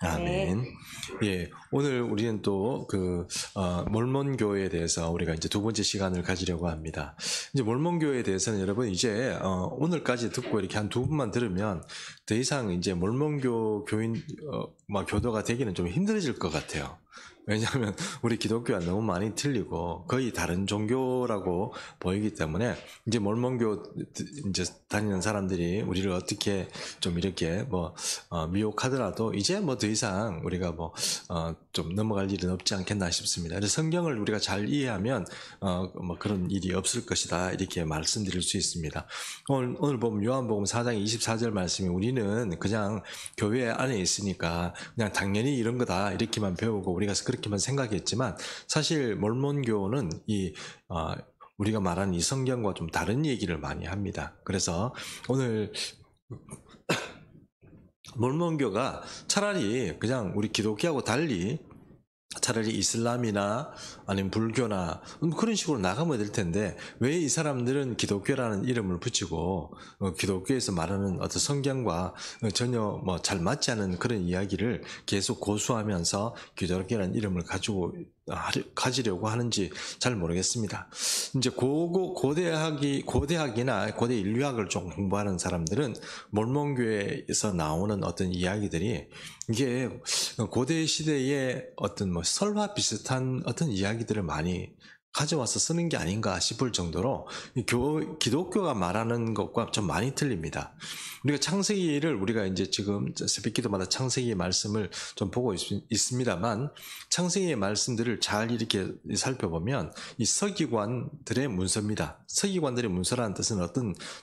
네. 아멘. 예, 오늘 우리는 또 몰몬교회에 대해서 우리가 이제 두 번째 시간을 가지려고 합니다. 이제 몰몬교회에 대해서는 여러분 이제 오늘까지 듣고 이렇게 한 두 분만 들으면 더 이상 이제 몰몬교 교인 교도가 되기는 좀 힘들어질 것 같아요. 왜냐하면 우리 기독교와 너무 많이 틀리고 거의 다른 종교라고 보이기 때문에 이제 몰몬교 이제 다니는 사람들이 우리를 어떻게 좀 이렇게 미혹하더라도 이제 뭐 더 이상 우리가 좀 넘어갈 일은 없지 않겠나 싶습니다. 그래서 성경을 우리가 잘 이해하면 그런 일이 없을 것이다 이렇게 말씀드릴 수 있습니다. 오늘 보면 요한복음 4장 24절 말씀이 우리는 그냥 교회 안에 있으니까 그냥 당연히 이런 거다 이렇게만 배우고 우리가 그렇게만 생각했지만 사실 몰몬교는 우리가 말하는 이 성경과 좀 다른 얘기를 많이 합니다. 그래서 오늘 몰몬교가 차라리 그냥 우리 기독교하고 달리 차라리 이슬람이나 아니면 불교나 그런 식으로 나가면 될 텐데 왜 이 사람들은 기독교라는 이름을 붙이고 기독교에서 말하는 어떤 성경과 전혀 잘 맞지 않은 그런 이야기를 계속 고수하면서 기독교라는 이름을 가지려고 하는지 잘 모르겠습니다. 이제 고대학이나 고대 인류학을 좀 공부하는 사람들은 몰몬교에서 나오는 어떤 이야기들이 이게 고대 시대의 어떤 설화 비슷한 어떤 이야기들을 많이 가져와서 쓰는 게 아닌가 싶을 정도로 기독교가 말하는 것과 좀 많이 틀립니다. 우리가 창세기를 우리가 이제 지금 새벽기도마다 창세기의 말씀을 좀 보고 있습니다만 창세기의 말씀들을 잘 이렇게 살펴보면 이 서기관들의 문서입니다. 서기관들의 문서라는 뜻은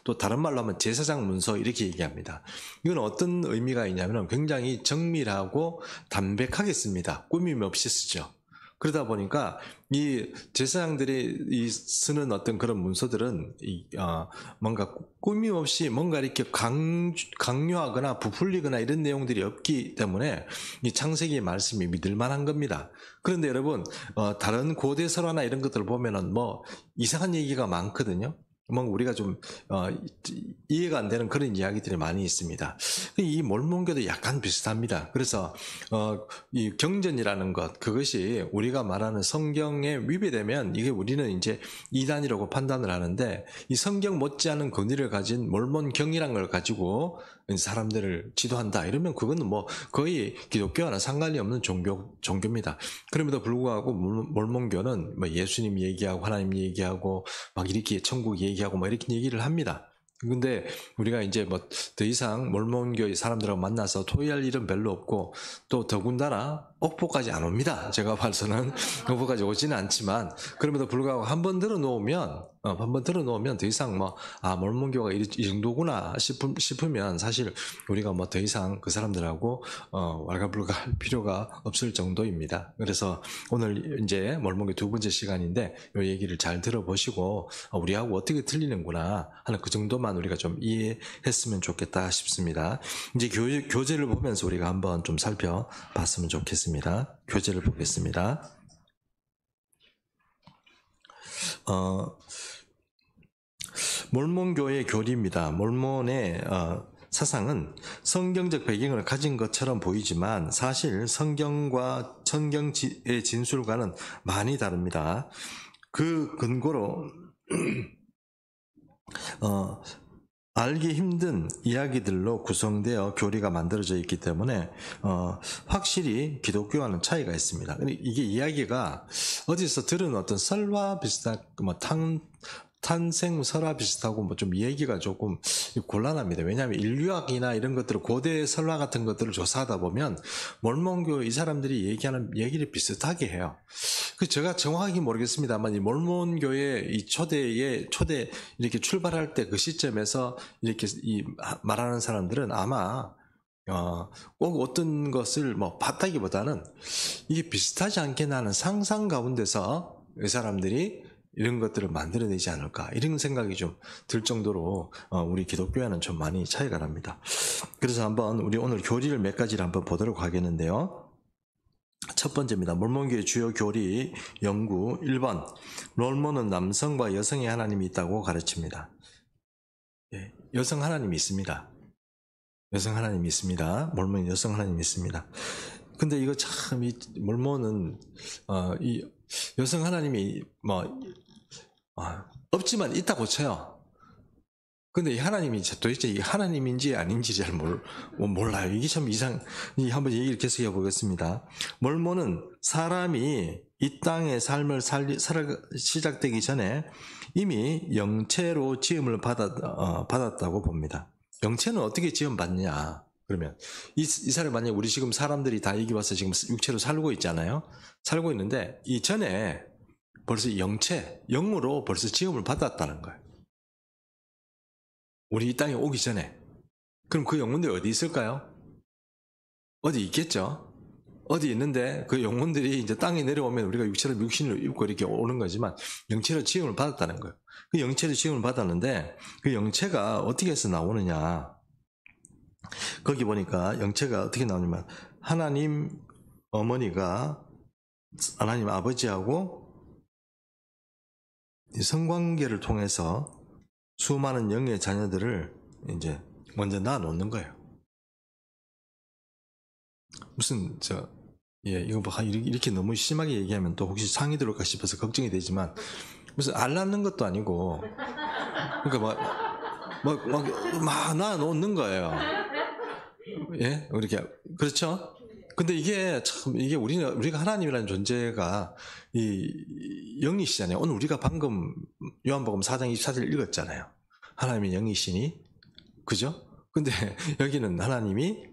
또 다른 말로 하면 제사장 문서 이렇게 얘기합니다. 이건 어떤 의미가 있냐면 굉장히 정밀하고 담백하게 씁니다. 꾸밈 없이 쓰죠. 그러다 보니까 이 제사장들이 쓰는 어떤 그런 문서들은 뭔가 꾸밈 없이 뭔가 이렇게 강요하거나 부풀리거나 이런 내용들이 없기 때문에 이 창세기의 말씀이 믿을만한 겁니다. 그런데 여러분 다른 고대 설화나 이런 것들을 보면은 이상한 얘기가 많거든요. 우리가 좀 이해가 안 되는 그런 이야기들이 많이 있습니다. 이 몰몬교도 약간 비슷합니다. 그래서 이 경전이라는 것 그것이 우리가 말하는 성경에 위배되면 이게 우리는 이제 이단이라고 판단을 하는데 이 성경 못지않은 권위를 가진 몰몬경이라는 걸 가지고 사람들을 지도한다 이러면 그거는 거의 기독교와는 상관이 없는 종교입니다. 그럼에도 불구하고 몰몬교는 예수님 얘기하고 하나님 얘기하고 막 이렇게 천국 얘기하고 이렇게 얘기를 합니다. 근데 우리가 이제 더 이상 몰몬교의 사람들하고 만나서 토의할 일은 별로 없고 또 더군다나 옥포까지 안 옵니다. 제가 봐서는 옥포까지 오지는 않지만 그럼에도 불구하고 한번 들어놓으면 더 이상 몰몬교가 이 정도구나 싶으면 사실 우리가 더 이상 그 사람들하고 왈가불가할 필요가 없을 정도입니다. 그래서 오늘 이제 몰몬교 두 번째 시간인데 이 얘기를 잘 들어보시고 우리하고 어떻게 틀리는구나 하는 그 정도만 우리가 좀 이해했으면 좋겠다 싶습니다. 이제 교재를 보면서 우리가 한번 좀 살펴봤으면 좋겠습니다. 교재를 보겠습니다. 몰몬교의 교리입니다. 몰몬의 사상은 성경적 배경을 가진 것처럼 보이지만 사실 성경과 성경의 진술과는 많이 다릅니다. 그 근거로 알기 힘든 이야기들로 구성되어 교리가 만들어져 있기 때문에 확실히 기독교와는 차이가 있습니다. 이게 이야기가 어디서 들은 어떤 설화 비슷한 탄생 설화 비슷하고 좀 얘기가 조금 곤란합니다. 왜냐하면 인류학이나 이런 것들을 고대 설화 같은 것들을 조사하다 보면 몰몬교 이 사람들이 얘기하는 얘기를 비슷하게 해요. 제가 정확하게 모르겠습니다만 이 몰몬교의 이 초대 이렇게 출발할 때 그 시점에서 이렇게 말하는 사람들은 아마 꼭 어떤 것을 봤다기보다는 이게 비슷하지 않겠나 하는 상상 가운데서 이 사람들이 이런 것들을 만들어내지 않을까 이런 생각이 좀 들 정도로 우리 기독교와는 좀 많이 차이가 납니다. 그래서 한번 우리 오늘 교리를 몇 가지를 한번 보도록 하겠는데요. 첫 번째입니다. 몰몬교의 주요 교리 연구 1번 몰몬은 남성과 여성의 하나님이 있다고 가르칩니다. 여성 하나님이 있습니다. 여성 하나님이 있습니다. 몰몬 여성 하나님이 있습니다. 근데 이거 참, 이 몰몬은, 이 여성 하나님이 없지만 있다고 쳐요. 근데 이 하나님이 도대체 이 하나님인지 아닌지 잘 몰라요. 이게 참 한번 얘기를 계속해 보겠습니다. 몰몬은 사람이 이 땅의 삶을 시작되기 전에 이미 영체로 지음을 받았다고 봅니다. 영체는 어떻게 지음받냐? 그러면 이 사람이 만약에 우리 지금 사람들이 다 여기 와서 지금 육체로 살고 있잖아요. 살고 있는데 이 전에 벌써 영으로 벌써 지음을 받았다는 거예요. 우리 이 땅에 오기 전에. 그럼 그 영혼들이 어디 있을까요? 어디 있겠죠? 어디 있는데 그 영혼들이 이제 땅에 내려오면 우리가 육신을 입고 이렇게 오는 거지만 영체로 지음을 받았다는 거예요. 그 영체로 지음을 받았는데 그 영체가 어떻게 해서 나오느냐. 거기 보니까 영체가 어떻게 나오냐면 하나님 어머니가 하나님 아버지하고 성관계를 통해서 수많은 영의 자녀들을 이제 먼저 낳아놓는 거예요. 무슨 이거 뭐 이렇게 너무 심하게 얘기하면 또 혹시 상이 들어올까 싶어서 걱정이 되지만 무슨 알 낳는 것도 아니고 그러니까 막 낳아놓는 거예요. 예, 이렇게 그렇죠? 근데 이게 참 우리가 하나님이라는 존재가 이 영이시잖아요. 오늘 우리가 방금 요한복음 4장 24절 읽었잖아요. 하나님이 영이시니, 그죠? 근데 여기는 하나님이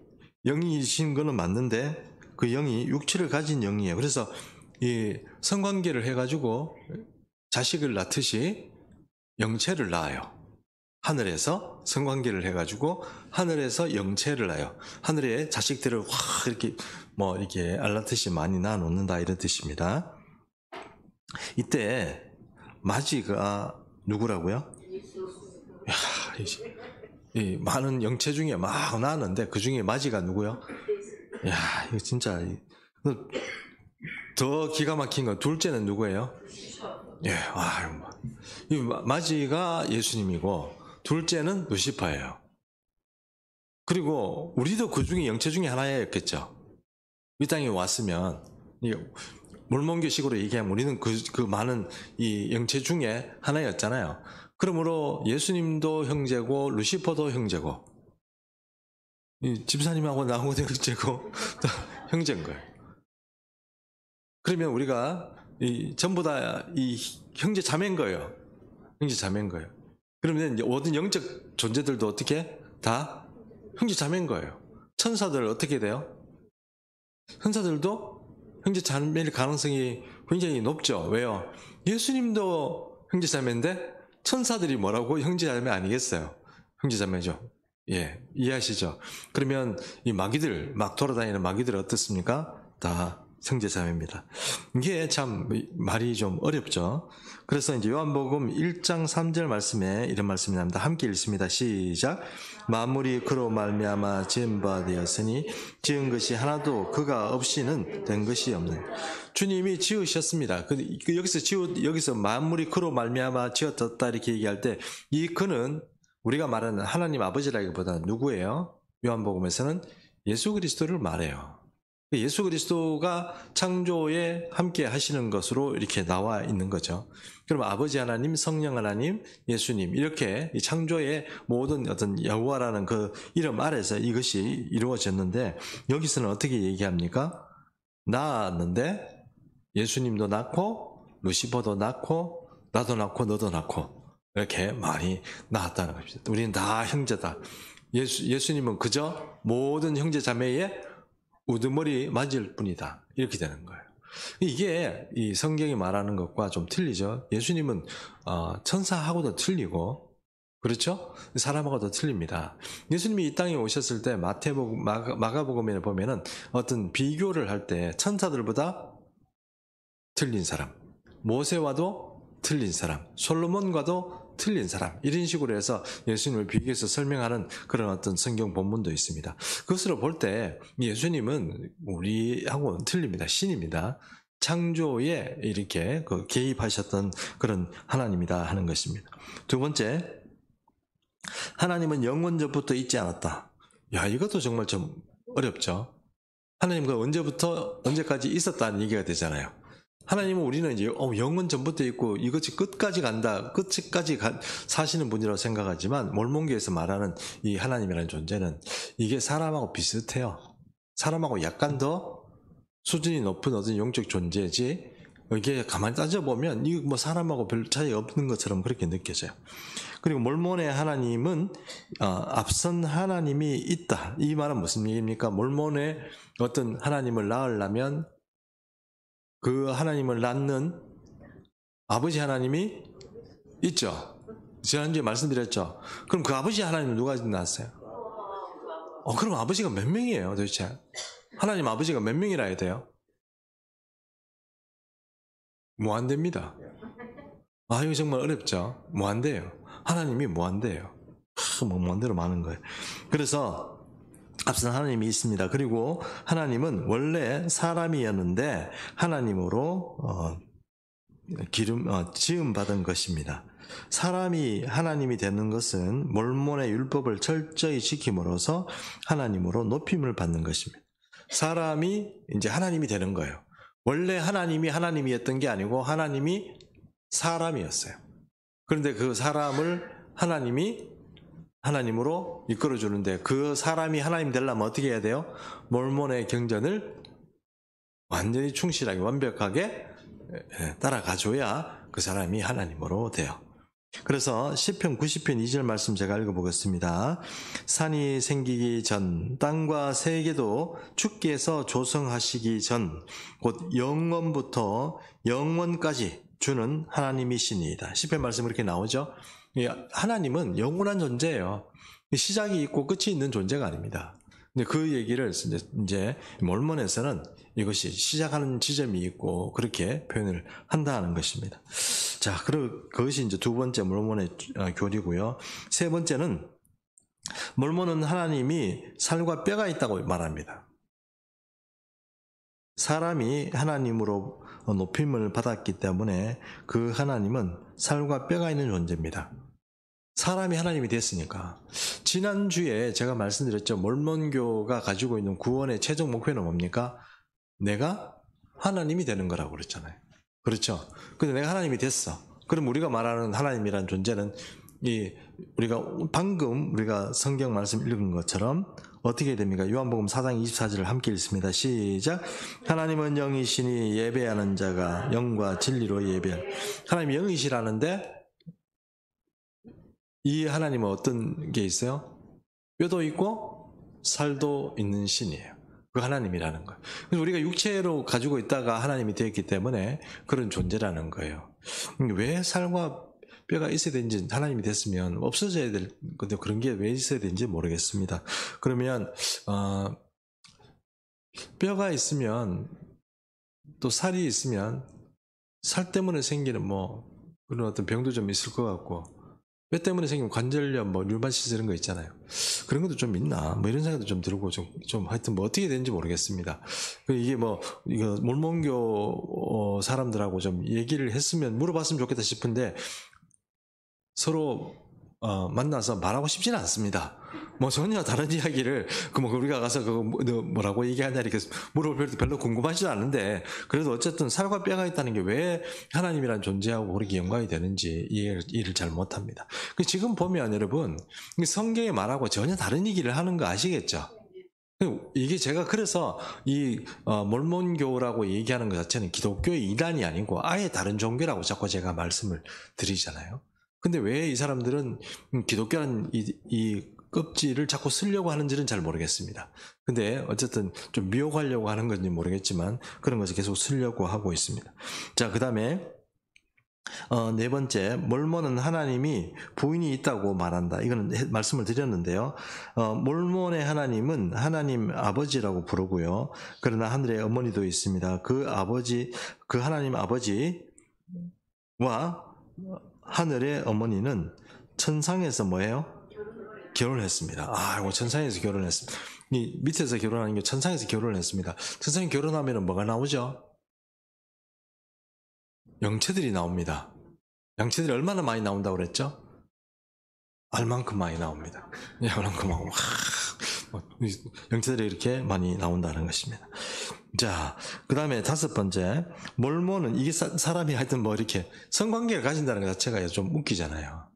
영이신 거는 맞는데 그 영이 육체를 가진 영이에요. 그래서 이 성관계를 해가지고 자식을 낳듯이 영체를 낳아요. 하늘에서 성관계를 해가지고 하늘에서 영체를 낳아요. 하늘에 자식들을 확 이렇게 알라듯이 많이 낳아놓는다 이런 뜻입니다. 이때 마지가 누구라고요? 이 많은 영체 중에 막 낳았는데 그 중에 마지가 누구요? 야, 이거 진짜 더 기가 막힌 건 둘째는 누구예요? 예, 이 마지가 예수님이고 둘째는 루시퍼예요. 그리고 우리도 그 중에 영체 중에 하나였겠죠. 이 땅에 왔으면 몰몬교식으로 얘기하면 우리는 그 많은 이 영체 중에 하나였잖아요. 그러므로 예수님도 형제고 루시퍼도 형제고 이 집사님하고 나하고도 형제고 형제인 거예요. 그러면 우리가 전부 다 이 형제 자매인 거예요. 형제 자매인 거예요. 그러면 이제 모든 영적 존재들도 어떻게 다 형제 자매인 거예요. 천사들 어떻게 돼요? 천사들도 형제 자매일 가능성이 굉장히 높죠. 왜요? 예수님도 형제 자매인데 천사들이 뭐라고 형제 자매 아니겠어요? 형제 자매죠. 예, 이해하시죠? 그러면 이 마귀들, 막 돌아다니는 마귀들 어떻습니까? 다 형제 자매입니다. 이게 참 말이 좀 어렵죠. 그래서 이제 요한복음 1장 3절 말씀에 이런 말씀이 납니다. 함께 읽습니다. 시작. 만물이 그로 말미암아 지은 바 되었으니 지은 것이 하나도 그가 없이는 된 것이 없는. 주님이 지으셨습니다. 여기서 만물이 그로 말미암아 지었다 이렇게 얘기할 때 이 그는 우리가 말하는 하나님 아버지라기보다 누구예요? 요한복음에서는 예수 그리스도를 말해요. 예수 그리스도가 창조에 함께 하시는 것으로 이렇게 나와 있는 거죠. 그럼 아버지 하나님, 성령 하나님, 예수님 이렇게 이 창조의 모든 어떤 여호와라는 그 이름 아래서 이것이 이루어졌는데 여기서는 어떻게 얘기합니까? 낳았는데 예수님도 낳고 루시퍼도 낳고 나도 낳고 너도 낳고 이렇게 많이 낳았다는 겁니다. 우리는 다 형제다. 예수님은 그저 모든 형제 자매의 우두머리 맞을 뿐이다. 이렇게 되는 거예요. 이게 이 성경이 말하는 것과 좀 틀리죠. 예수님은 천사하고도 틀리고 그렇죠? 사람하고도 틀립니다. 예수님이 이 땅에 오셨을 때 마가복음에 보면은 어떤 비교를 할 때 천사들보다 틀린 사람, 모세와도 틀린 사람, 솔로몬과도 틀린 사람 이런 식으로 해서 예수님을 비교해서 설명하는 그런 어떤 성경 본문도 있습니다. 그것으로 볼 때 예수님은 우리하고는 틀립니다. 신입니다. 창조에 이렇게 개입하셨던 그런 하나님이다 하는 것입니다. 두 번째, 하나님은 영원전부터 있지 않았다. 야, 이것도 정말 좀 어렵죠. 하나님과 언제부터 언제까지 있었다는 얘기가 되잖아요. 하나님은 우리는 이제 영원 전부터 있고 이것이 끝까지 간다, 끝까지 사시는 분이라고 생각하지만 몰몬교에서 말하는 이 하나님이라는 존재는 이게 사람하고 비슷해요. 사람하고 약간 더 수준이 높은 어떤 영적 존재지, 이게 가만히 따져보면 이거 뭐 사람하고 별 차이 없는 것처럼 그렇게 느껴져요. 그리고 몰몬의 하나님은 앞선 하나님이 있다. 이 말은 무슨 얘기입니까? 몰몬의 어떤 하나님을 낳으려면 그 하나님을 낳는 아버지 하나님이 있죠. 지난주에 말씀드렸죠. 그럼 그 아버지 하나님은 누가 낳았어요? 그럼 아버지가 몇 명이에요 도대체? 하나님 아버지가 몇 명이라 해야 돼요? 무한대입니다. 이거 정말 어렵죠. 무한대예요. 하나님이 무한대예요. 무한대로 많은 거예요. 그래서 앞선 하나님이 있습니다. 그리고 하나님은 원래 사람이었는데 하나님으로 지음 받은 것입니다. 사람이 하나님이 되는 것은 몰몬의 율법을 철저히 지킴으로써 하나님으로 높임을 받는 것입니다. 사람이 이제 하나님이 되는 거예요. 원래 하나님이 하나님이었던 게 아니고 하나님이 사람이었어요. 그런데 그 사람을 하나님이 하나님으로 이끌어주는데 그 사람이 하나님 되려면 어떻게 해야 돼요? 몰몬의 경전을 완전히 충실하게 완벽하게 따라가줘야 그 사람이 하나님으로 돼요. 그래서 시편 90편 2절 말씀 제가 읽어보겠습니다. 산이 생기기 전 땅과 세계도 주께서 조성하시기 전 곧 영원부터 영원까지 주는 하나님이시니이다. 시편 말씀 이렇게 나오죠. 하나님은 영원한 존재예요. 시작이 있고 끝이 있는 존재가 아닙니다. 근데 그 얘기를 이제 몰몬에서는 이것이 시작하는 지점이 있고 그렇게 표현을 한다는 것입니다. 자, 그것이 이제 두 번째 몰몬의 교리고요. 세 번째는 몰몬은 하나님이 살과 뼈가 있다고 말합니다. 사람이 하나님으로 높임을 받았기 때문에 그 하나님은 살과 뼈가 있는 존재입니다. 사람이 하나님이 됐으니까. 지난주에 제가 말씀드렸죠. 몰몬교가 가지고 있는 구원의 최종 목표는 뭡니까? 내가 하나님이 되는 거라고 그랬잖아요. 그렇죠? 근데 내가 하나님이 됐어. 그럼 우리가 말하는 하나님이라는 존재는 우리가 방금 우리가 성경 말씀 읽은 것처럼 어떻게 됩니까? 요한복음 4장 24절을 함께 읽습니다. 시작. 하나님은 영이시니 예배하는 자가 영과 진리로 예배할. 하나님이 영이시라는데 이 하나님은 어떤 게 있어요? 뼈도 있고 살도 있는 신이에요. 그 하나님이라는 거예요. 그래서 우리가 육체로 가지고 있다가 하나님이 되었기 때문에 그런 존재라는 거예요. 왜 살과 뼈가 있어야 되는지, 하나님이 됐으면 없어져야 될 건데 그런 게 왜 있어야 되는지 모르겠습니다. 그러면 뼈가 있으면 또 살이 있으면 살 때문에 생기는 그런 어떤 병도 좀 있을 것 같고, 뼈 때문에 생긴 관절염, 류마티스 이런 거 있잖아요. 그런 것도 좀 있나? 이런 생각도 좀 들고, 좀 하여튼 어떻게 되는지 모르겠습니다. 이게 이거 몰몬교 사람들하고 좀 얘기를 했으면, 물어봤으면 좋겠다 싶은데, 서로 만나서 말하고 싶지는 않습니다. 전혀 다른 이야기를 우리가 가서 뭐라고 얘기하냐 이렇게 물어볼 별로 궁금하지도 않은데, 그래도 어쨌든 살과 뼈가 있다는 게 왜 하나님이란 존재하고 그렇게 연관이 되는지 이해를 잘 못합니다. 지금 보면 여러분, 성경의 말하고 전혀 다른 얘기를 하는 거 아시겠죠? 이게 제가 그래서 이 몰몬교라고 얘기하는 것 자체는 기독교의 이단이 아니고 아예 다른 종교라고 자꾸 제가 말씀을 드리잖아요. 근데 왜 이 사람들은 기독교라는 이 껍질을 자꾸 쓰려고 하는지는 잘 모르겠습니다. 근데 어쨌든 좀 미혹하려고 하는 건지 모르겠지만 그런 것을 계속 쓰려고 하고 있습니다. 자, 그 다음에 네 번째, 몰몬은 하나님이 부인이 있다고 말한다. 이거는 말씀을 드렸는데요. 몰몬의 하나님은 하나님 아버지라고 부르고요. 그러나 하늘에 어머니도 있습니다. 그 하나님 아버지와 하늘의 어머니는 천상에서 뭐예요? 결혼했습니다. 천상에서 결혼했습니다. 이 밑에서 결혼하는 게 천상에서 결혼을 했습니다. 천상에 결혼하면 뭐가 나오죠? 영체들이 나옵니다. 영체들이 얼마나 많이 나온다고 그랬죠? 알만큼 많이 나옵니다. 얼만큼 하고 형태들이 이렇게 많이 나온다는 것입니다. 자, 그 다음에 5번째, 몰모는 이게 사람이 하여튼 뭐 이렇게 성관계를 가진다는 것 자체가 좀 웃기잖아요.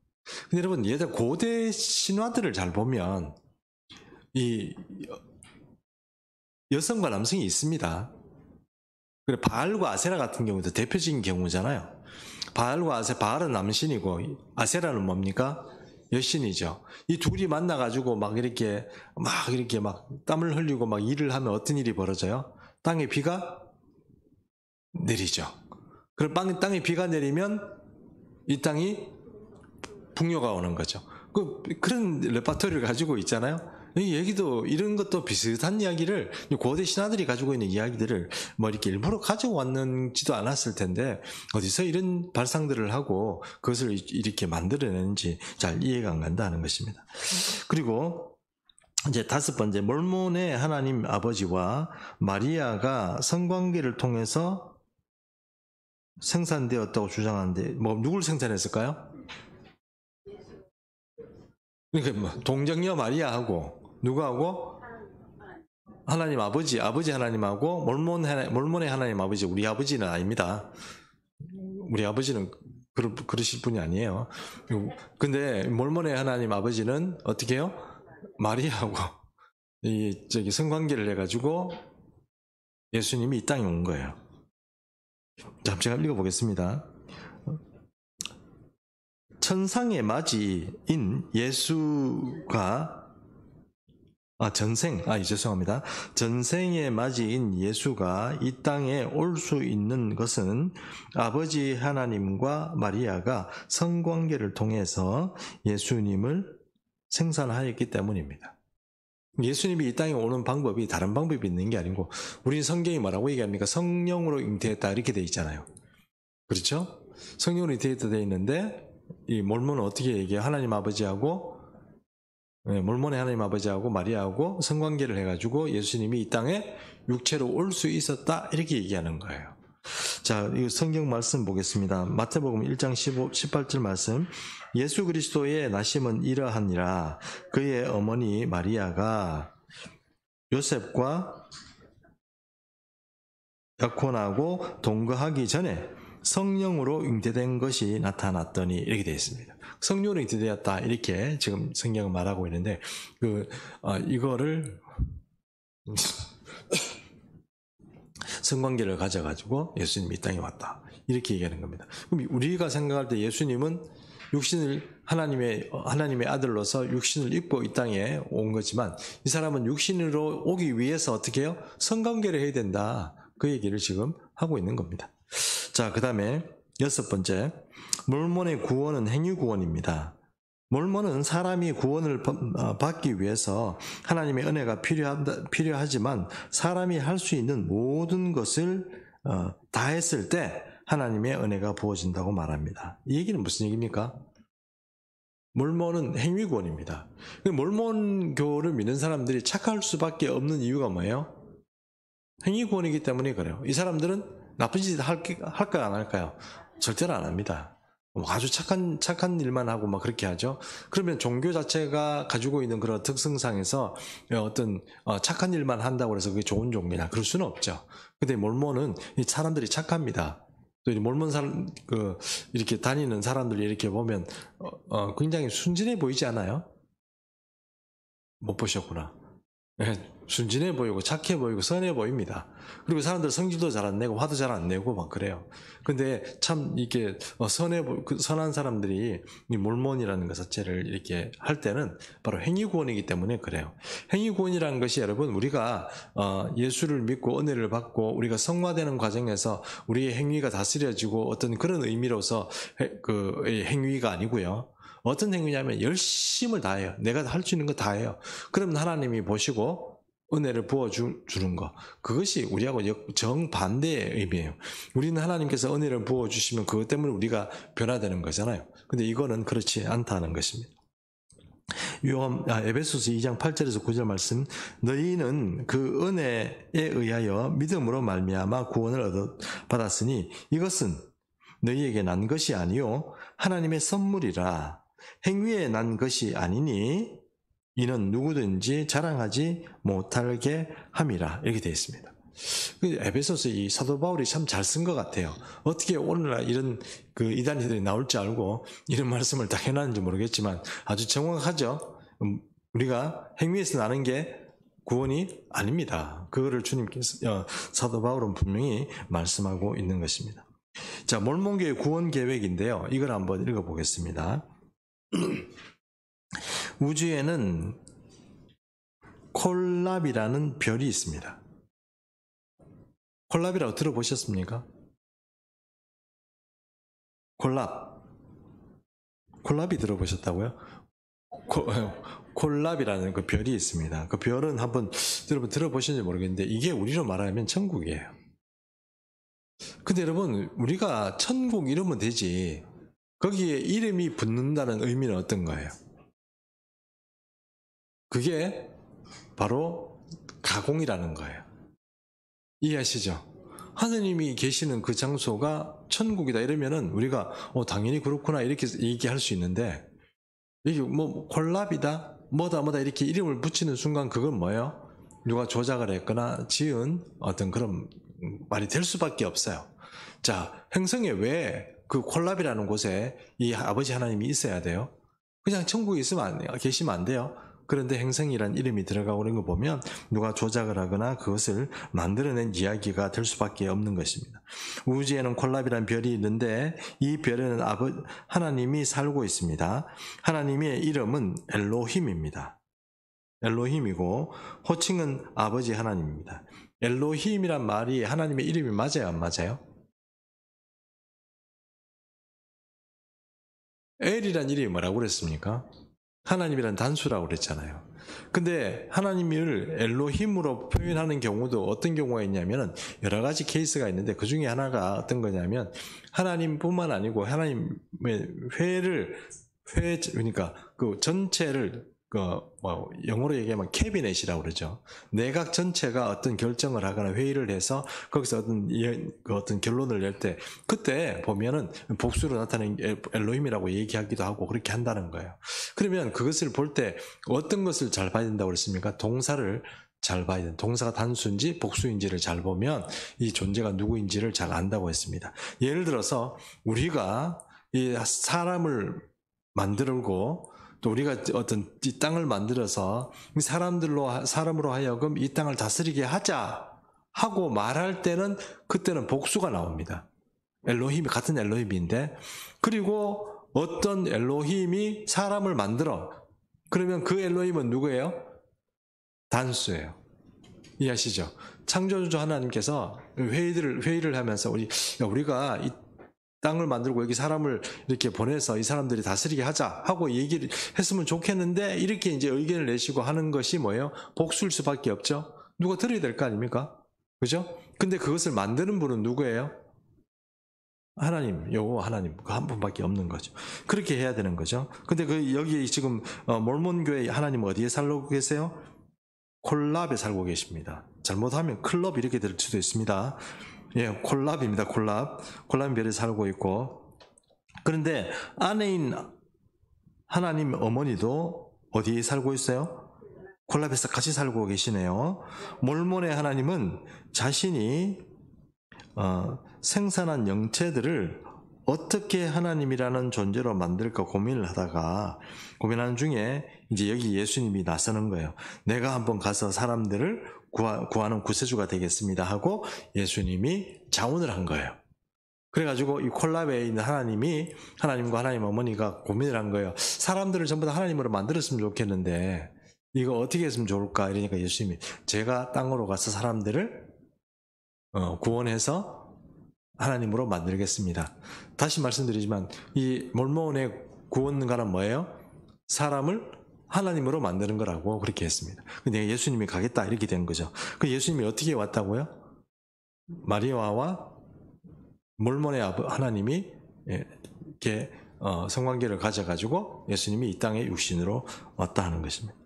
근데 여러분, 예전 고대 신화들을 잘 보면 이 여성과 남성이 있습니다. 그래, 바알과 아세라 같은 경우도 대표적인 경우잖아요. 바알과 바알은 남신이고 아세라는 뭡니까? 여신이죠. 이 둘이 만나가지고 막 이렇게 막 땀을 흘리고 막 일을 하면 어떤 일이 벌어져요? 땅에 비가 내리죠. 그럼 땅에 비가 내리면 이 땅이 풍요가 오는 거죠. 그런 레파토리를 가지고 있잖아요. 이 얘기도, 이런 것도 비슷한 이야기를, 고대 신화들이 가지고 있는 이야기들을 뭐 이렇게 일부러 가져왔는지도 않았을 텐데, 어디서 이런 발상들을 하고 그것을 이렇게 만들어내는지 잘 이해가 안 간다는 것입니다. 그리고 이제 5번째, 몰몬의 하나님 아버지와 마리아가 성관계를 통해서 생산되었다고 주장하는데, 뭐, 누굴 생산했을까요? 그러니까 뭐, 동정녀 마리아하고, 누구하고? 하나님 아버지 하나님하고, 몰몬의 하나님 아버지, 우리 아버지는 아닙니다. 우리 아버지는 그러실 분이 아니에요. 근데 몰몬의 하나님 아버지는 어떻게 해요? 마리아하고 성관계를 해가지고 예수님이 이 땅에 온 거예요. 자, 제가 읽어보겠습니다. 천상의 맞이인 예수가 전생의 맞이인 예수가 이 땅에 올 수 있는 것은 아버지 하나님과 마리아가 성관계를 통해서 예수님을 생산하였기 때문입니다. 예수님이 이 땅에 오는 방법이 다른 방법이 있는 게 아니고, 우리 성경이 뭐라고 얘기합니까? 성령으로 잉태했다 이렇게 돼 있잖아요. 그렇죠? 성령으로 잉태했다 돼 있는데, 이 몰몬은 어떻게 얘기해요? 하나님 아버지하고, 몰몬의 하나님 아버지하고 마리아하고 성관계를 해가지고 예수님이 이 땅에 육체로 올 수 있었다 이렇게 얘기하는 거예요. 자, 이 성경 말씀 보겠습니다. 마태복음 1장 18절 말씀. 예수 그리스도의 나심은 이러하니라. 그의 어머니 마리아가 요셉과 약혼하고 동거하기 전에 성령으로 잉태된 것이 나타났더니 이렇게 되어 있습니다. 성령으로 잉태되었다 이렇게 지금 성경은 말하고 있는데, 이거를 성관계를 가져가지고 예수님이 이 땅에 왔다 이렇게 얘기하는 겁니다. 그럼 우리가 생각할 때 예수님은 하나님의 아들로서 육신을 입고 이 땅에 온 거지만, 이 사람은 육신으로 오기 위해서 어떻게 해요? 성관계를 해야 된다. 그 얘기를 지금 하고 있는 겁니다. 자, 그 다음에 6번째, 몰몬의 구원은 행위구원입니다. 몰몬은 사람이 구원을 받기 위해서 하나님의 은혜가 필요하지만 사람이 할 수 있는 모든 것을 다 했을 때 하나님의 은혜가 부어진다고 말합니다. 이 얘기는 무슨 얘기입니까? 몰몬은 행위구원입니다. 몰몬교를 믿는 사람들이 착할 수밖에 없는 이유가 뭐예요? 행위구원이기 때문에 그래요. 이 사람들은 나쁜 짓 할까요, 안 할까요? 절대로 안 합니다. 아주 착한 일만 하고 막 그렇게 하죠. 그러면 종교 자체가 가지고 있는 그런 특성상에서 어떤 착한 일만 한다고 해서 그게 좋은 종교냐? 그럴 수는 없죠. 근데 몰몬은 이 사람들이 착합니다. 또 몰몬 이렇게 다니는 사람들이 이렇게 보면 굉장히 순진해 보이지 않아요? 못 보셨구나. 순진해 보이고 착해 보이고 선해 보입니다. 그리고 사람들 성질도 잘 안 내고 화도 잘 안 내고 막 그래요. 근데 참 이게 선한 사람들이 이 몰몬이라는 것 자체를 이렇게 할 때는 바로 행위구원이기 때문에 그래요. 행위구원이라는 것이 여러분, 우리가 예수를 믿고 은혜를 받고 우리가 성화되는 과정에서 우리의 행위가 다스려지고 어떤 그런 의미로서 그 행위가 아니고요. 어떤 행위냐면 열심을 다해요. 내가 할 수 있는 거 다 해요. 그러면 하나님이 보시고 은혜를 부어주는 거. 그것이 우리하고 정반대의 의미예요. 우리는 하나님께서 은혜를 부어주시면 그것 때문에 우리가 변화되는 거잖아요. 근데 이거는 그렇지 않다는 것입니다. 에베소서 2장 8절에서 9절 말씀. 너희는 그 은혜에 의하여 믿음으로 말미암아 구원을 받았으니 이것은 너희에게 난 것이 아니요 하나님의 선물이라. 행위에 난 것이 아니니 이는 누구든지 자랑하지 못하게 함이라 이렇게 되어 있습니다. 에베소서 이 사도 바울이 참 잘 쓴 것 같아요. 어떻게 오늘날 이런 그 이단이들이 나올 줄 알고 이런 말씀을 딱 해놨는지 모르겠지만 아주 정확하죠. 우리가 행위에서 나는 게 구원이 아닙니다. 그거를 주님께서 사도 바울은 분명히 말씀하고 있는 것입니다. 자, 몰몬교회 구원 계획인데요. 이걸 한번 읽어보겠습니다. 우주에는 콜랍이라는 별이 있습니다. 콜랍이라고 들어보셨습니까? 콜랍이 들어보셨다고요? 콜랍이라는 그 별이 있습니다. 그 별은 한번 여러분 들어보셨는지 모르겠는데 이게 우리로 말하면 천국이에요. 근데 여러분 우리가 천국 이러면 되지 거기에 이름이 붙는다는 의미는 어떤 거예요? 그게 바로 가공이라는 거예요. 이해하시죠? 하느님이 계시는 그 장소가 천국이다 이러면은 우리가 당연히 그렇구나 이렇게 얘기할 수 있는데 이게 뭐 콜랍이다 뭐다 이렇게 이름을 붙이는 순간 그건 뭐예요? 누가 조작을 했거나 지은 어떤 그런 말이 될 수밖에 없어요. 자, 행성에 왜 그 콜랍이라는 곳에 이 아버지 하나님이 있어야 돼요? 그냥 천국에 계시면 안 돼요. 그런데 행성이란 이름이 들어가고 있는 거 보면 누가 조작을 하거나 그것을 만들어낸 이야기가 될 수밖에 없는 것입니다. 우주에는 콜랍이란 별이 있는데 이 별에는 하나님이 살고 있습니다. 하나님의 이름은 엘로힘입니다. 엘로힘이고 호칭은 아버지 하나님입니다. 엘로힘이란 말이 하나님의 이름이 맞아요, 안 맞아요? 엘이란 이름이 뭐라고 그랬습니까? 하나님이란 단수라고 그랬잖아요. 근데 하나님을 엘로힘으로 표현하는 경우도 어떤 경우가 있냐면 여러 가지 케이스가 있는데 그 중에 하나가 어떤 거냐면 하나님뿐만 아니고 하나님의 그러니까 그 전체를 영어로 얘기하면 캐비넷이라고 그러죠. 내각 전체가 어떤 결정을 하거나 회의를 해서 거기서 어떤 결론을 낼 때 그때 보면은 복수로 나타낸 엘로힘이라고 얘기하기도 하고 그렇게 한다는 거예요. 그러면 그것을 볼 때 어떤 것을 잘 봐야 된다고 그랬습니까? 동사를 잘 봐야 된다. 동사가 단수인지 복수인지를 잘 보면 이 존재가 누구인지를 잘 안다고 했습니다. 예를 들어서 우리가 이 사람을 만들고 또 우리가 어떤 이 땅을 만들어서 사람으로 하여금 이 땅을 다스리게 하자 하고 말할 때는 그때는 복수가 나옵니다. 엘로힘이 같은 엘로힘인데 그리고 어떤 엘로힘이 사람을 만들어 그러면 그 엘로힘은 누구예요? 단수예요. 이해하시죠? 창조주 하나님께서 회의를 하면서 우리가 이 땅을 만들고 여기 사람을 이렇게 보내서 이 사람들이 다스리게 하자 하고 얘기를 했으면 좋겠는데 이렇게 이제 의견을 내시고 하는 것이 뭐예요? 복수일 수밖에 없죠. 누가 들어야 될 거 아닙니까? 그죠? 근데 그것을 만드는 분은 누구예요? 하나님, 하나님 그 한 분밖에 없는 거죠. 그렇게 해야 되는 거죠. 근데 여기 지금 몰몬교회 하나님 어디에 살고 계세요? 콜랍에 살고 계십니다. 잘못하면 클럽 이렇게 될 수도 있습니다. 예, 콜랍입니다. 콜랍 별에 살고 있고 그런데 아내인 하나님 어머니도 어디에 살고 있어요? 콜랍에서 같이 살고 계시네요. 몰몬의 하나님은 자신이 생산한 영체들을 어떻게 하나님이라는 존재로 만들까 고민하는 중에 이제 여기 예수님이 나서는 거예요. 내가 한번 가서 사람들을 구하는 구세주가 되겠습니다 하고 예수님이 자원을 한 거예요. 그래가지고 이 콜랍에 있는 하나님과 하나님 어머니가 고민을 한 거예요. 사람들을 전부 다 하나님으로 만들었으면 좋겠는데 이거 어떻게 했으면 좋을까? 이러니까 예수님이 제가 땅으로 가서 사람들을 구원해서 하나님으로 만들겠습니다. 다시 말씀드리지만 이 몰몬의 구원가는 뭐예요? 사람을 하나님으로 만드는 거라고 그렇게 했습니다. 근데 예수님이 가겠다 이렇게 된 거죠. 그 예수님이 어떻게 왔다고요? 마리아와 몰몬의 하나님이 이렇게 성관계를 가져가지고 예수님이 이 땅에 육신으로 왔다 하는 것입니다.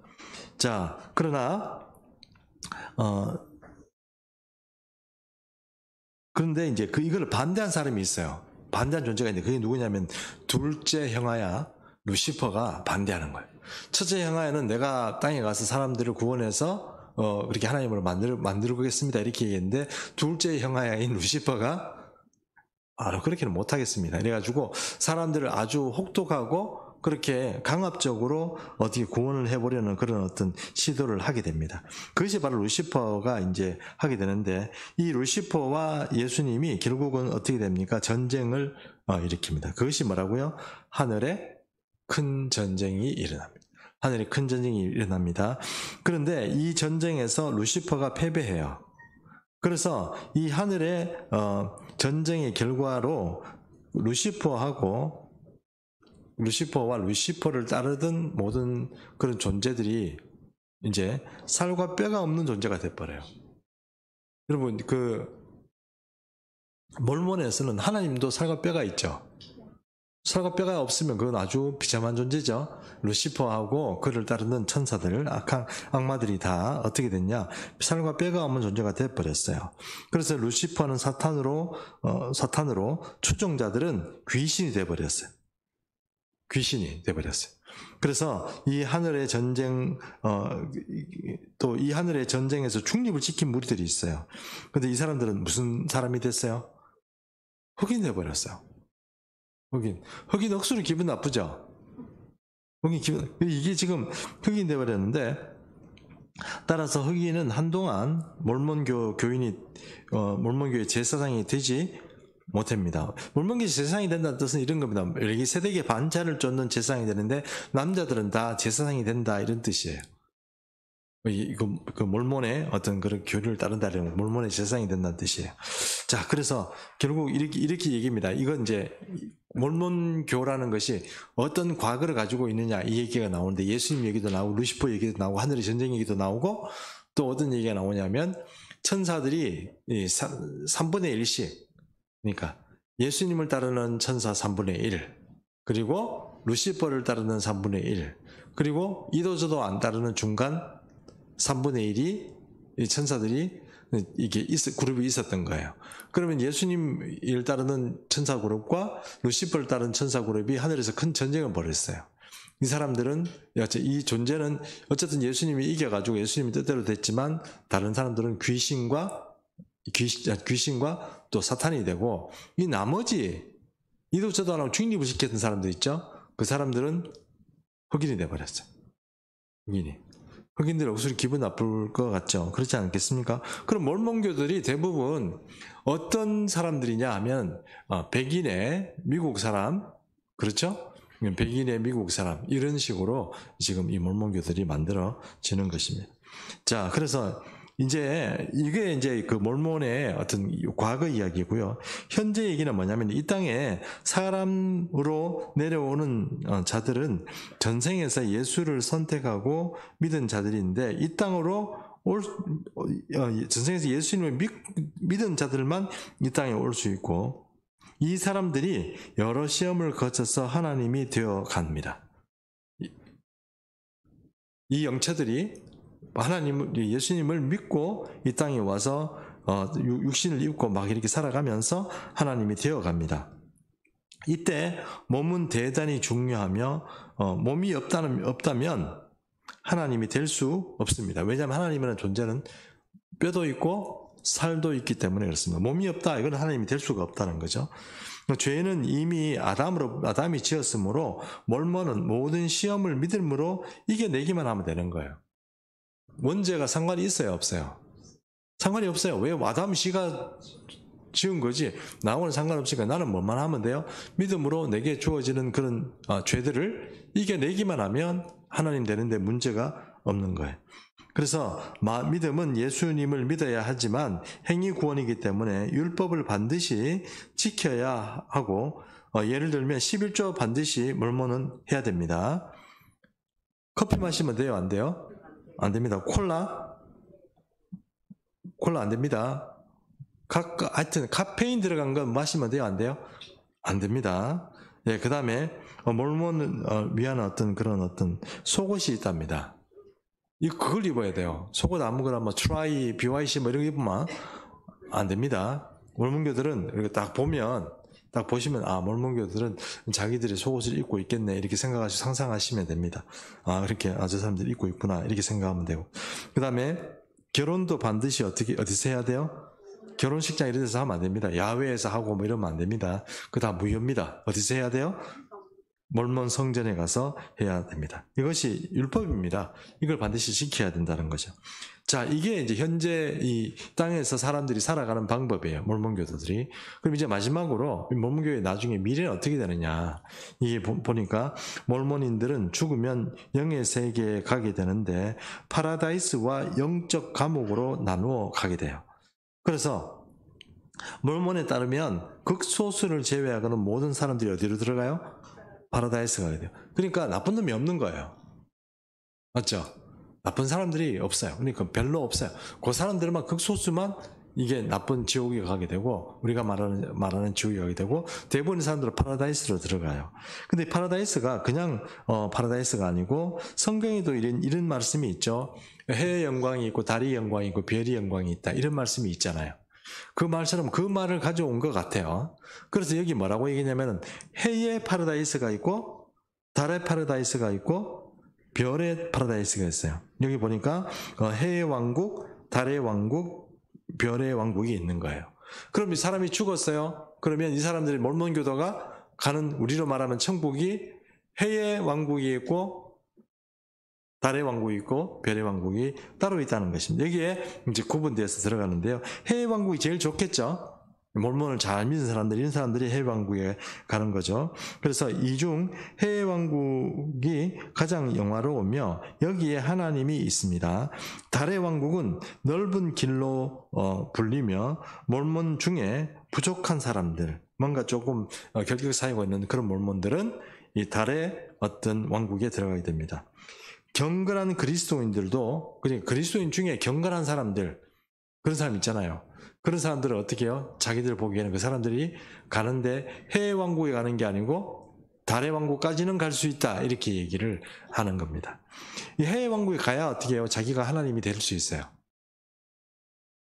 자, 그러나 그런데 이제 이걸 반대한 사람이 있어요. 반대한 존재가 있는데 그게 누구냐면 둘째 형아야 루시퍼가 반대하는 거예요. 첫째 향하에는 내가 땅에 가서 사람들을 구원해서 그렇게 하나님으로 만들겠습니다. 이렇게 얘기했는데, 둘째 형하야인 루시퍼가 그렇게는 못하겠습니다. 이래가지고 사람들을 아주 혹독하고 그렇게 강압적으로 어떻게 구원을 해보려는 그런 어떤 시도를 하게 됩니다. 그것이 바로 루시퍼가 이제 하게 되는데, 이 루시퍼와 예수님이 결국은 어떻게 됩니까? 전쟁을 일으킵니다. 그것이 뭐라고요? 하늘에 큰 전쟁이 일어납니다. 하늘에 큰 전쟁이 일어납니다. 그런데 이 전쟁에서 루시퍼가 패배해요. 그래서 이 하늘의 전쟁의 결과로 루시퍼와 루시퍼를 따르던 모든 그런 존재들이 이제 살과 뼈가 없는 존재가 돼버려요. 여러분, 몰몬에서는 하나님도 살과 뼈가 있죠. 살과 뼈가 없으면 그건 아주 비참한 존재죠. 루시퍼하고 그를 따르는 천사들, 악마들이 다 어떻게 됐냐? 살과 뼈가 없는 존재가 되어버렸어요. 그래서 루시퍼는 사탄으로 추종자들은 귀신이 되어버렸어요. 귀신이 되어버렸어요. 그래서 이 하늘의 전쟁, 또 이 하늘의 전쟁에서 중립을 지킨 무리들이 있어요. 근데 이 사람들은 무슨 사람이 됐어요? 흑인 되어버렸어요. 흑인 억수로 기분 나쁘죠? 이게 지금 흑인 되어버렸는데, 따라서 흑인은 한동안 몰몬교의 제사장이 되지 못합니다. 몰몬교 제사장이 된다는 뜻은 이런 겁니다. 여기 세대에 반차를 쫓는 제사장이 되는데, 남자들은 다 제사장이 된다, 이런 뜻이에요. 몰몬의 어떤 그런 교리를 따른다는 몰몬의 제사장이 된다는 뜻이에요. 자, 그래서 결국 이렇게 얘기입니다. 이건 이제 몰몬교라는 것이 어떤 과거를 가지고 있느냐, 이 얘기가 나오는데, 예수님 얘기도 나오고 루시퍼 얘기도 나오고 하늘의 전쟁 얘기도 나오고, 또 어떤 얘기가 나오냐면 천사들이 3분의 1씩, 그러니까 예수님을 따르는 천사 3분의 1, 그리고 루시퍼를 따르는 3분의 1, 그리고 이도저도 안 따르는 중간 3분의 1이 천사들이 이게 그룹이 있었던 거예요. 그러면 예수님을 따르는 천사 그룹과 루시퍼를 따르는 천사 그룹이 하늘에서 큰 전쟁을 벌였어요. 이 사람들은, 이 존재는 어쨌든 예수님이 이겨가지고 예수님이 뜻대로 됐지만, 다른 사람들은 귀신과 또 사탄이 되고, 이 나머지 이도저도 안 하고 중립을 시켰던 사람들 있죠? 그 사람들은 흑인이 돼버렸어요. 흑인들 억수로 기분 나쁠 것 같죠? 그렇지 않겠습니까? 그럼 몰몬교들이 대부분 어떤 사람들이냐 하면, 백인의 미국 사람, 그렇죠? 백인의 미국 사람, 이런 식으로 지금 이 몰몬교들이 만들어지는 것입니다. 자, 그래서 이게 이제 그 몰몬의 어떤 과거 이야기고요. 현재 얘기는 뭐냐면, 이 땅에 사람으로 내려오는 자들은 전생에서 예수를 선택하고 믿은 자들인데, 이 땅으로 전생에서 예수님을 믿은 자들만 이 땅에 올 수 있고, 이 사람들이 여러 시험을 거쳐서 하나님이 되어 갑니다. 이 영체들이 예수님을 믿고 이 땅에 와서 육신을 입고 막 이렇게 살아가면서 하나님이 되어갑니다. 이때 몸은 대단히 중요하며, 몸이 없다면 하나님이 될 수 없습니다. 왜냐하면 하나님이라는 존재는 뼈도 있고 살도 있기 때문에 그렇습니다. 몸이 없다, 이건 하나님이 될 수가 없다는 거죠. 죄는 이미 아담이 지었으므로 몰몬은 모든 시험을 믿음으로 이겨내기만 하면 되는 거예요. 원죄가 상관이 있어요, 없어요? 상관이 없어요. 왜? 아담 씨가 지은 거지. 나하고는 상관없으니까 나는 뭐만 하면 돼요? 믿음으로 내게 주어지는 그런 죄들을 이겨내기만 하면 하나님 되는데 문제가 없는 거예요. 그래서 믿음은 예수님을 믿어야 하지만 행위 구원이기 때문에 율법을 반드시 지켜야 하고, 예를 들면 11조 반드시 몰몬은 해야 됩니다. 커피 마시면 돼요, 안 돼요? 안 됩니다. 콜라 안 됩니다. 하여튼 카페인 들어간 거 마시면 돼요, 안 돼요? 안 됩니다. 예, 그 다음에 몰몬을 위한 어떤 그런 어떤 속옷이 있답니다. 그걸 입어야 돼요. 속옷 아무거나 BYC 이런 거 입으면 안 됩니다. 몰몬교들은 이렇게 딱 보면 딱 보시면 몰몬교들은 자기들이 속옷을 입고 있겠네 이렇게 생각하시고 상상하시면 됩니다. 그렇게 저 사람들이 입고 있구나 이렇게 생각하면 되고, 그 다음에 결혼도 반드시 어디서 해야 돼요? 결혼식장 이런 데서 하면 안 됩니다. 야외에서 하고 뭐 이러면 안 됩니다. 그거 다 무효입니다. 어디서 해야 돼요? 몰몬 성전에 가서 해야 됩니다. 이것이 율법입니다. 이걸 반드시 지켜야 된다는 거죠. 자, 이게 이제 현재 이 땅에서 사람들이 살아가는 방법이에요. 몰몬교도들이. 그럼 이제 마지막으로 몰몬교의 나중에 미래는 어떻게 되느냐. 이게 보니까 몰몬인들은 죽으면 영의 세계에 가게 되는데 파라다이스와 영적 감옥으로 나누어 가게 돼요. 그래서 몰몬에 따르면 극소수를 제외하고는 모든 사람들이 어디로 들어가요? 파라다이스가 가야 돼요. 그러니까 나쁜 놈이 없는 거예요. 맞죠? 나쁜 사람들이 없어요. 그러니까 별로 없어요. 그 사람들만 극소수만 이게 나쁜 지옥에 가게 되고, 우리가 말하는 지옥에 가게 되고, 대부분의 사람들은 파라다이스로 들어가요. 근데 파라다이스가 그냥 파라다이스가 아니고, 성경에도 이런 말씀이 있죠. 해의 영광이 있고 달의 영광이 있고 별의 영광이 있다, 이런 말씀이 있잖아요. 그 말처럼 그 말을 가져온 것 같아요. 그래서 여기 뭐라고 얘기냐면은 해의 파라다이스가 있고 달의 파라다이스가 있고 별의 파라다이스가 있어요. 여기 보니까 해의 왕국, 달의 왕국, 별의 왕국이 있는 거예요. 그럼 이 사람이 죽었어요. 그러면 이 사람들이 몰몬교도가 가는, 우리로 말하면 천국이 해의 왕국이 있고 달의 왕국이 있고 별의 왕국이 따로 있다는 것입니다. 여기에 이제 구분되어서 들어가는데요. 해의 왕국이 제일 좋겠죠. 몰몬을 잘 믿는 사람들, 이런 사람들이 해의 왕국에 가는 거죠. 그래서 이 중 해의 왕국이 가장 영화로우며 여기에 하나님이 있습니다. 달의 왕국은 넓은 길로 불리며 몰몬 중에 부족한 사람들, 뭔가 조금 결격 사유가 있는 그런 몰몬들은 이 달의 어떤 왕국에 들어가게 됩니다. 경건한 그리스도인들도, 그러니까 그리스도인 중에 경건한 사람들, 그런 사람 있잖아요. 그런 사람들은 어떻게 해요? 자기들 보기에는 그 사람들이 가는데 해의 왕국에 가는 게 아니고 달의 왕국까지는 갈 수 있다, 이렇게 얘기를 하는 겁니다. 이 해의 왕국에 가야 어떻게 해요? 자기가 하나님이 될 수 있어요.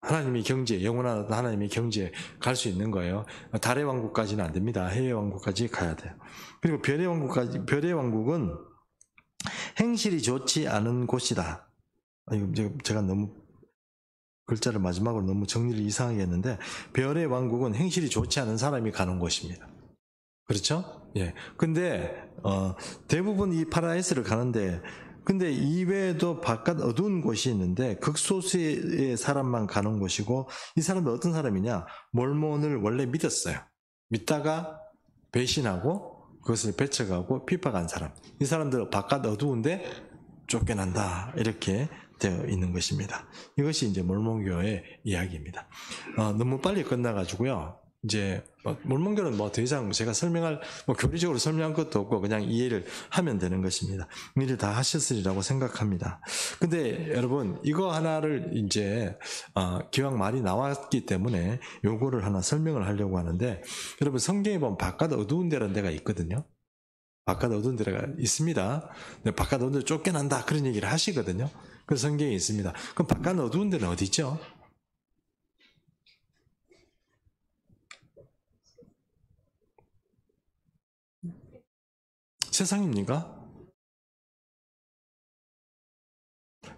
하나님이 경지에, 영원한 하나님이 경지에 갈 수 있는 거예요. 달의 왕국까지는 안 됩니다. 해의 왕국까지 가야 돼요. 그리고 별의 왕국은 행실이 좋지 않은 곳이다. 제가 너무 글자를 마지막으로 너무 정리를 이상하게 했는데, 별의 왕국은 행실이 좋지 않은 사람이 가는 곳입니다. 그렇죠? 예. 근데 대부분 이 파라다이스를 가는데, 근데 이외에도 바깥 어두운 곳이 있는데 극소수의 사람만 가는 곳이고, 이 사람은 어떤 사람이냐? 몰몬을 원래 믿었어요. 믿다가 배신하고 그것을 배척하고 핍박한 사람, 이 사람들은 바깥 어두운데 쫓겨난다, 이렇게 되어 있는 것입니다. 이것이 이제 몰몬교의 이야기입니다. 너무 빨리 끝나가지고요. 이제 몰몬교는 뭐 더 이상 제가 교리적으로 설명할 것도 없고 그냥 이해를 하면 되는 것입니다. 이해를 다 하셨으리라고 생각합니다. 근데 여러분, 이거 하나를 이제 기왕 말이 나왔기 때문에 요거를 하나 설명을 하려고 하는데, 여러분 성경에 보면 바깥 어두운 데라는 데가 있거든요. 바깥 어두운 데가 있습니다. 근데 바깥 어두운 데 쫓겨난다, 그런 얘기를 하시거든요. 그 성경에 있습니다. 그럼 바깥 어두운 데는 어디 있죠? 세상입니까?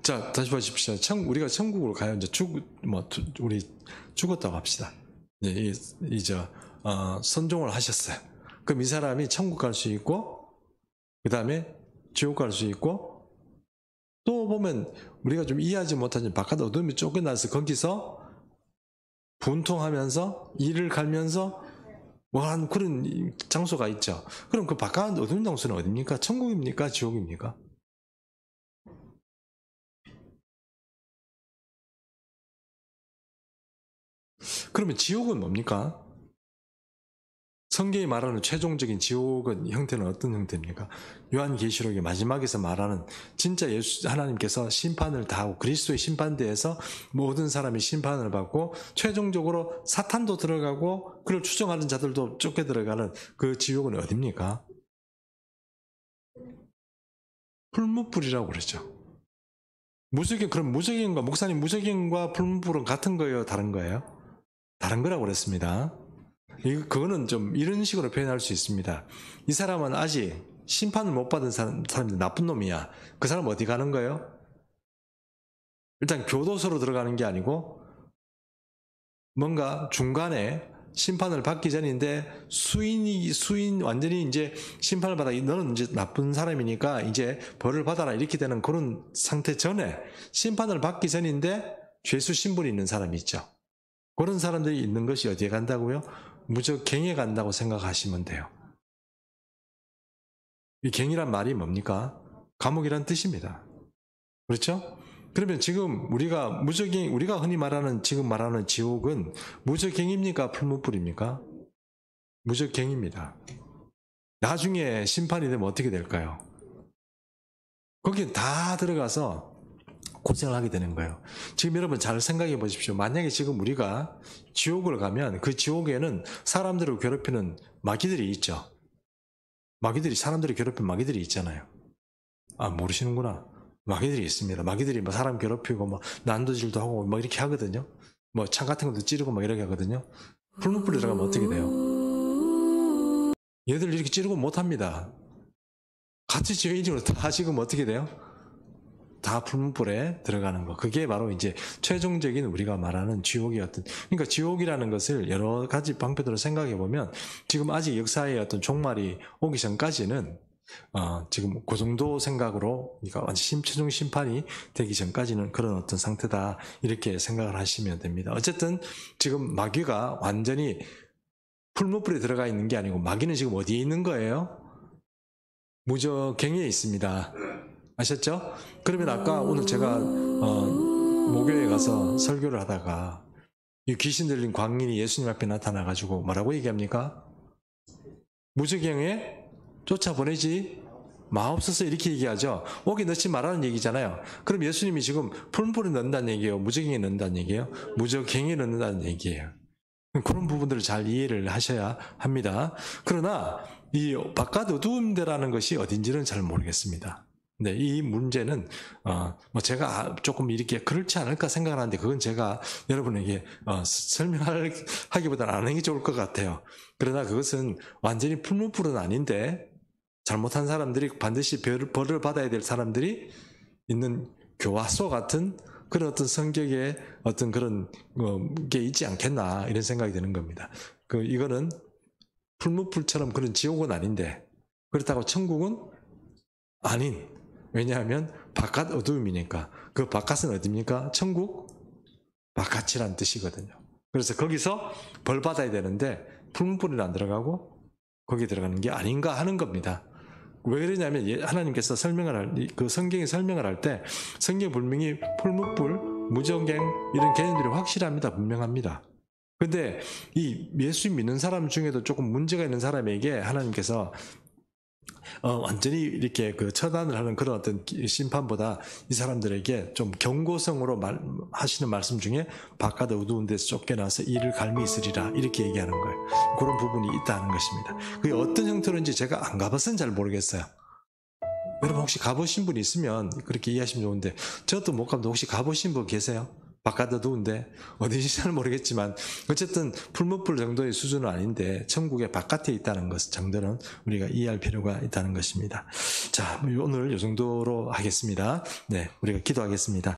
자, 다시 보십시오. 우리가 천국으로 가요. 이제 우리 죽었다고 합시다. 선종을 하셨어요. 그럼 이 사람이 천국 갈 수 있고, 그 다음에 지옥 갈 수 있고, 또 보면 우리가 좀 이해하지 못하는 바깥 어둠이 쫓겨나서 거기서 분통하면서 일을 갈면서 한 그런 장소가 있죠. 그럼 그 바깥 어두운 장소는 어디입니까? 천국입니까? 지옥입니까? 그러면 지옥은 뭡니까? 성경이 말하는 최종적인 지옥은 형태는 어떤 형태입니까? 요한계시록의 마지막에서 말하는 진짜 하나님께서 심판을 다 하고 그리스도의 심판대에서 모든 사람이 심판을 받고 최종적으로 사탄도 들어가고 그를 추종하는 자들도 쫓겨 들어가는 그 지옥은 어디입니까? 풀무불이라고 그러죠. 그럼 무적행과, 목사님 무적행과 풀무불은 같은 거예요? 다른 거예요? 다른 거라고 그랬습니다. 그거는 좀 이런 식으로 표현할 수 있습니다. 이 사람은 아직 심판을 못 받은 사람인데 나쁜 놈이야. 그 사람 어디 가는 거예요? 일단 교도소로 들어가는 게 아니고 뭔가 중간에 심판을 받기 전인데 수인 완전히 이제 심판을 받아 너는 이제 나쁜 사람이니까 이제 벌을 받아라 이렇게 되는 그런 상태 전에 심판을 받기 전인데 죄수 신분이 있는 사람이 있죠. 그런 사람들이 있는 것이 어디에 간다고요? 무적갱에 간다고 생각하시면 돼요. 이 갱이란 말이 뭡니까? 감옥이란 뜻입니다. 그렇죠? 그러면 지금 우리가 우리가 흔히 말하는 지금 말하는 지옥은 무적갱입니까? 풀무불입니까? 무적갱입니다. 나중에 심판이 되면 어떻게 될까요? 거기에 다 들어가서 고생을 하게 되는 거예요. 지금 여러분 잘 생각해 보십시오. 만약에 지금 우리가 지옥을 가면 그 지옥에는 사람들을 괴롭히는 마귀들이 있죠. 마귀들이 사람들을 괴롭히는 마귀들이 있잖아요. 아, 모르시는구나. 마귀들이 있습니다. 마귀들이 뭐 사람 괴롭히고 뭐 난도질도 하고 뭐 이렇게 하거든요. 뭐 창 같은 것도 찌르고 막 이렇게 하거든요. 풀무불에 들어가면 어떻게 돼요? 얘들 이렇게 찌르고 못 합니다. 같이 죄인으로 다 지금 어떻게 돼요? 다 풀무불에 들어가는 거. 그게 바로 이제 최종적인 우리가 말하는 지옥의 그러니까 지옥이라는 것을 여러 가지 방편으로 생각해 보면 지금 아직 역사의 어떤 종말이 오기 전까지는 지금 그 정도 생각으로, 그러니까 완전 최종 심판이 되기 전까지는 그런 어떤 상태다. 이렇게 생각을 하시면 됩니다. 어쨌든 지금 마귀가 완전히 풀무불에 들어가 있는 게 아니고 마귀는 지금 어디에 있는 거예요? 무적갱에 있습니다. 아셨죠? 그러면 아까 오늘 제가 목요에 가서 설교를 하다가 이 귀신 들린 광인이 예수님 앞에 나타나가지고 뭐라고 얘기합니까? 무적갱에 쫓아보내지 마옵소서 이렇게 얘기하죠. 오게 넣지 말라는 얘기잖아요. 그럼 예수님이 지금 풀무불에 넣는다는 얘기예요? 무적갱에 넣는다는 얘기예요? 무적갱에 넣는다는 얘기예요. 그런 부분들을 잘 이해를 하셔야 합니다. 그러나 이 바깥 어두운 데라는 것이 어딘지는 잘 모르겠습니다. 네, 이 문제는 뭐 제가 조금 이렇게 그렇지 않을까 생각하는데 그건 제가 여러분에게 설명하기보다는 안 하는 게 좋을 것 같아요. 그러나 그것은 완전히 풀무불은 아닌데 잘못한 사람들이 반드시 벌을 받아야 될 사람들이 있는 교화소 같은 그런 어떤 성격의 어떤 그런 게 있지 않겠나 이런 생각이 드는 겁니다. 이거는 풀무불처럼 그런 지옥은 아닌데 그렇다고 천국은 아닌. 왜냐하면 바깥 어두움이니까. 그 바깥은 어디입니까? 천국 바깥이란 뜻이거든요. 그래서 거기서 벌 받아야 되는데 풀무불은 안 들어가고 거기 들어가는 게 아닌가 하는 겁니다. 왜 그러냐면 하나님께서 그 성경에 설명을 할 때 성경 분명히 풀무불, 무적갱 이런 개념들이 확실합니다. 분명합니다. 근데 이 예수 믿는 사람 중에도 조금 문제가 있는 사람에게 하나님께서 완전히 이렇게 처단을 하는 그런 어떤 심판보다 이 사람들에게 좀 경고성으로 하시는 말씀 중에 바깥 어두운 데서 쫓겨나서 이를 갈미 있으리라 이렇게 얘기하는 거예요. 그런 부분이 있다는 것입니다. 그게 어떤 형태로인지 제가 안 가봐서는 잘 모르겠어요. 여러분 혹시 가보신 분 있으면 그렇게 이해하시면 좋은데 저도 못 가봤는데 혹시 가보신 분 계세요? 바깥 어두운데 어딘지 잘 모르겠지만 어쨌든 풀무불 정도의 수준은 아닌데 천국의 바깥에 있다는 것 정도는 우리가 이해할 필요가 있다는 것입니다. 자, 오늘 이 정도로 하겠습니다. 네, 우리가 기도하겠습니다.